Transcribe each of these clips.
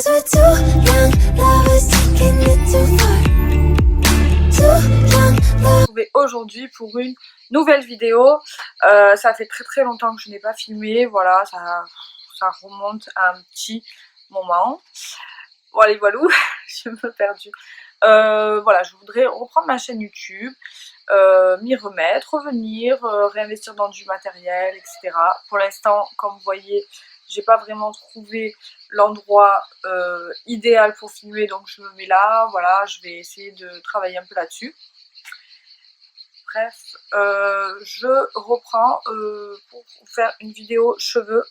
'Cause we're too young lovers taking it too far. Too young lovers. Aujourd'hui pour une nouvelle vidéo. Ça fait très longtemps que je n'ai pas filmé, voilà, ça remonte à un petit moment. Voilà, voilà, je me perdue. Voilà, je voudrais reprendre ma chaîne YouTube, m'y remettre, revenir, réinvestir dans du matériel, etc. Pour l'instant, comme vous voyez, j'ai pas vraiment trouvé l'endroit idéal pour filmer, donc je me mets là, voilà, je vais essayer de travailler un peu là-dessus. Bref, je reprends pour vous faire une vidéo cheveux.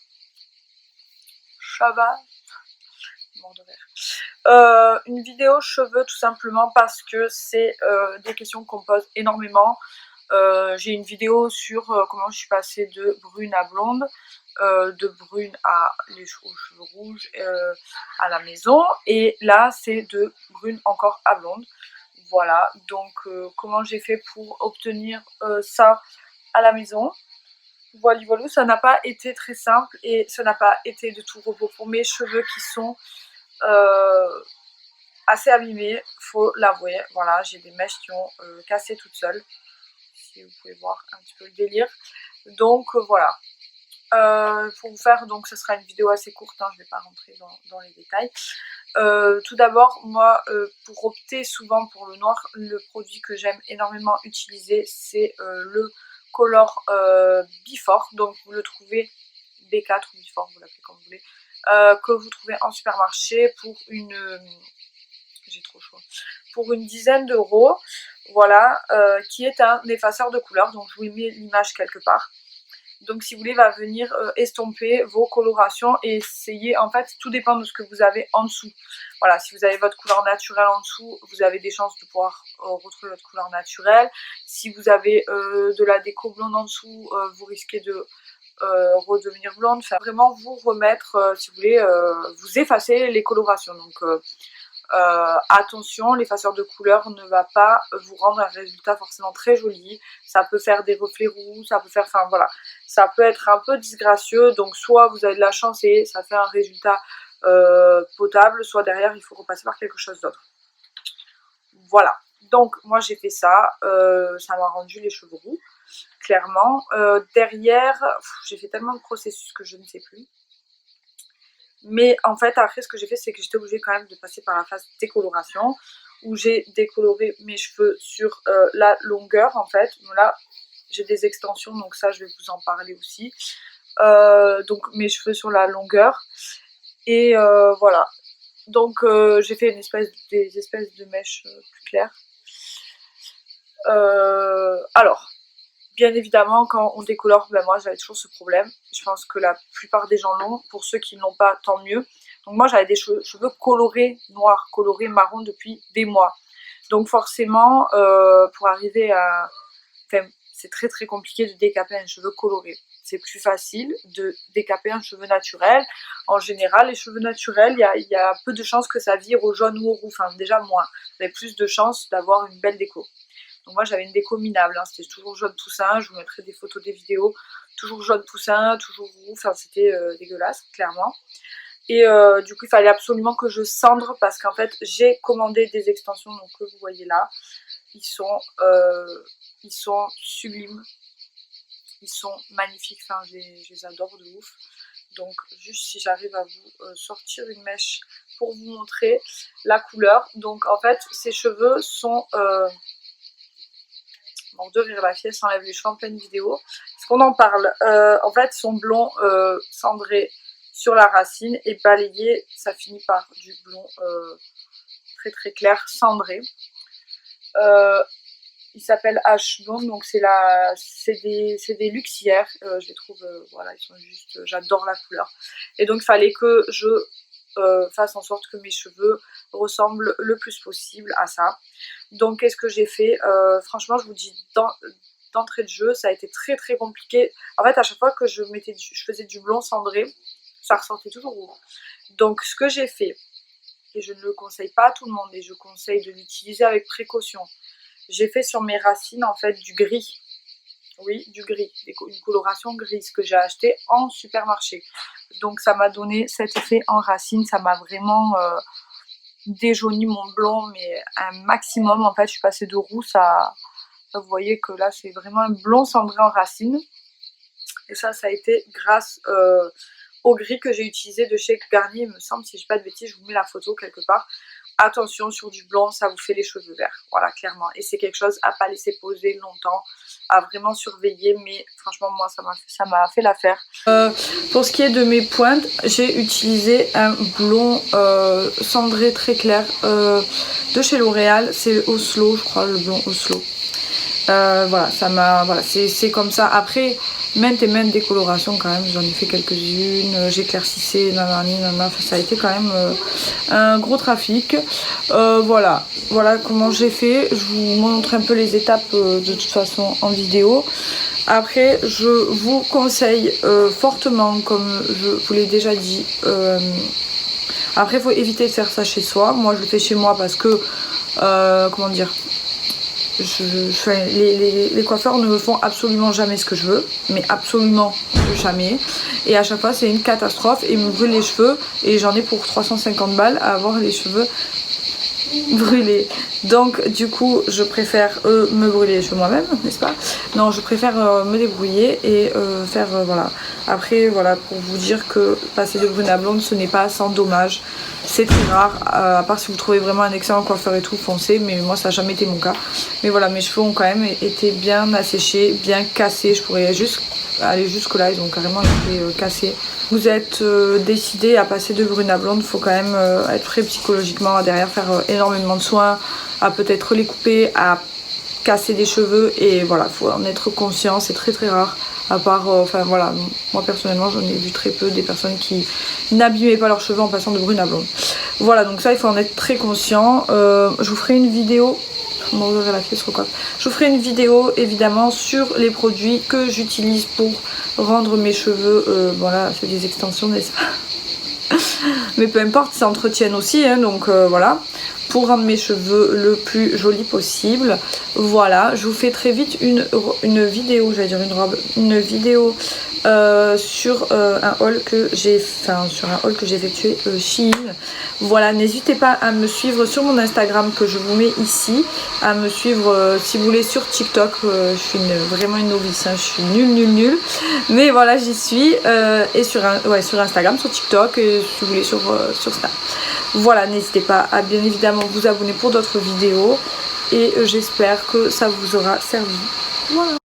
Une vidéo cheveux tout simplement parce que c'est des questions qu'on pose énormément. J'ai une vidéo sur comment je suis passée de brune à blonde, de brune aux cheveux rouges à la maison, et là c'est de brune encore à blonde. Voilà, donc comment j'ai fait pour obtenir ça à la maison. Voilà, voilà, ça n'a pas été très simple et ça n'a pas été de tout repos pour mes cheveux qui sont assez abîmés, faut l'avouer. Voilà, j'ai des mèches qui ont cassé toutes seules, si vous pouvez voir un petit peu le délire. Donc voilà. Pour vous faire, donc ce sera une vidéo assez courte, hein, je ne vais pas rentrer dans les détails. Tout d'abord, moi, pour opter souvent pour le noir, le produit que j'aime énormément utiliser, c'est le Color Before. Donc vous le trouvez B4 ou Before, vous l'appelez comme vous voulez, que vous trouvez en supermarché pour une... j'ai trop chaud. Pour une dizaine d'euros, voilà, qui est un effaceur de couleur. Donc je vous mets l'image quelque part. Donc si vous voulez, va venir estomper vos colorations et essayer, en fait tout dépend de ce que vous avez en dessous. Voilà, si vous avez votre couleur naturelle en dessous, vous avez des chances de pouvoir retrouver votre couleur naturelle. Si vous avez de la déco blonde en dessous, vous risquez de redevenir blonde. Enfin, vraiment vous remettre, si vous voulez, vous effacer les colorations. Donc attention, l'effaceur de couleur ne va pas vous rendre un résultat forcément très joli. Ça peut faire des reflets roux, ça peut faire, enfin voilà, ça peut être un peu disgracieux. Donc soit vous avez de la chance et ça fait un résultat potable, soit derrière il faut repasser par quelque chose d'autre. Voilà, donc moi j'ai fait ça, ça m'a rendu les cheveux roux, clairement. Derrière, j'ai fait tellement de processus que je ne sais plus. Mais en fait après ce que j'ai fait, c'est que j'étais obligée quand même de passer par la phase décoloration, où j'ai décoloré mes cheveux sur la longueur en fait. Là j'ai des extensions, donc ça je vais vous en parler aussi. Donc mes cheveux sur la longueur, et voilà. Donc j'ai fait des espèces de mèches plus claires. Alors bien évidemment, quand on décolore, ben moi j'avais toujours ce problème. Je pense que la plupart des gens l'ont. Pour ceux qui ne l'ont pas, tant mieux. Donc moi j'avais des cheveux colorés noirs, colorés marron depuis des mois. Donc forcément, pour arriver à... Enfin, c'est très compliqué de décaper un cheveu coloré. C'est plus facile de décaper un cheveu naturel. En général, les cheveux naturels, il y a peu de chances que ça vire au jaune ou au roux. Enfin, déjà moins. Vous avez plus de chances d'avoir une belle déco. Donc moi j'avais une déco minable, hein. C'était toujours jaune poussin, je vous mettrai des photos, des vidéos, toujours jaune poussin, toujours roux, enfin c'était dégueulasse, clairement. Et du coup il fallait absolument que je cendre, parce qu'en fait j'ai commandé des extensions, donc que vous voyez là, ils sont sublimes, ils sont magnifiques, enfin je les adore de ouf. Donc juste si j'arrive à vous sortir une mèche pour vous montrer la couleur. Donc en fait ces cheveux sont... de rire, la fille s'enlève les cheveux en pleine vidéo. Est-ce qu'on en parle? En fait, ils sont blonds cendrés sur la racine et balayés, ça finit par du blond très clair cendré. Il s'appelle H blonde, donc c'est des luxières. Je les trouve, voilà, ils sont juste, j'adore la couleur. Et donc il fallait que je fasse en sorte que mes cheveux ressemblent le plus possible à ça. Donc qu'est-ce que j'ai fait? Franchement je vous dis d'entrée de jeu, ça a été très compliqué. En fait à chaque fois que je faisais du blond cendré, ça ressortait toujours roux. Donc ce que j'ai fait, et je ne le conseille pas à tout le monde, et je conseille de l'utiliser avec précaution, j'ai fait sur mes racines en fait du gris. oui, du gris, une coloration grise que j'ai acheté en supermarché. Donc ça m'a donné cet effet en racine, ça m'a vraiment déjauni mon blond, mais un maximum. En fait, je suis passée de rousse à... Vous voyez que là, c'est vraiment un blond cendré en racine. Et ça a été grâce au gris que j'ai utilisé de chez Garnier, il me semble, si je dis pas de bêtises, je vous mets la photo quelque part. Attention, sur du blond, ça vous fait les cheveux verts, voilà, clairement. Et c'est quelque chose à pas laisser poser longtemps, à vraiment surveiller, mais franchement, moi, ça m'a fait l'affaire. Pour ce qui est de mes pointes, j'ai utilisé un blond cendré très clair de chez L'Oréal, c'est Oslo, je crois, le blond Oslo. Voilà, voilà, c'est comme ça. Après, maintes et maintes décolorations quand même, j'en ai fait quelques-unes, j'éclaircissais, nanani, ça a été quand même un gros trafic. Voilà comment j'ai fait. Je vous montre un peu les étapes de toute façon en vidéo. Après, je vous conseille fortement, comme je vous l'ai déjà dit, après il faut éviter de faire ça chez soi. Moi je le fais chez moi parce que, comment dire, les coiffeurs ne me font absolument jamais ce que je veux, mais absolument jamais, et à chaque fois c'est une catastrophe et ils me brûlent les cheveux, et j'en ai pour 350 balles à avoir les cheveux brûlés. Donc du coup je préfère me brûler les cheveux moi-même, n'est-ce pas? Non, je préfère me débrouiller et faire voilà. Après voilà, pour vous dire que passer de brune à blonde, ce n'est pas sans dommage. C'est très rare, à part si vous trouvez vraiment un excellent coiffeur et tout, foncez, mais moi ça n'a jamais été mon cas. Mais voilà, mes cheveux ont quand même été bien asséchés, bien cassés, je pourrais juste aller jusque là, ils ont carrément été cassés. Vous êtes décidé à passer de brune à blonde, il faut quand même être prêt psychologiquement, derrière faire énormément de soins, à peut-être les couper, à casser des cheveux, et voilà, il faut en être conscient, c'est très très rare. À part, enfin voilà, moi personnellement j'en ai vu très peu des personnes qui n'abîmaient pas leurs cheveux en passant de brune à blonde. Voilà, donc ça il faut en être très conscient. Je vous ferai une vidéo, je m'ouvrirai la pièce recoiffe. Je vous ferai une vidéo évidemment sur les produits que j'utilise pour rendre mes cheveux, voilà, c'est des extensions n'est-ce pas? Mais peu importe, ça entretiennent aussi, hein, donc voilà, pour rendre mes cheveux le plus joli possible. Voilà, je vous fais très vite une vidéo, j'allais dire une robe, une vidéo sur un haul que j'ai effectué Shein. Voilà, n'hésitez pas à me suivre sur mon Instagram que je vous mets ici, à me suivre si vous voulez sur TikTok. Je suis vraiment une novice, hein, je suis nulle, mais voilà, j'y suis, et sur Instagram, sur TikTok, et si vous voulez sur Snap. Voilà, n'hésitez pas à bien évidemment vous abonner pour d'autres vidéos, et j'espère que ça vous aura servi. Voilà.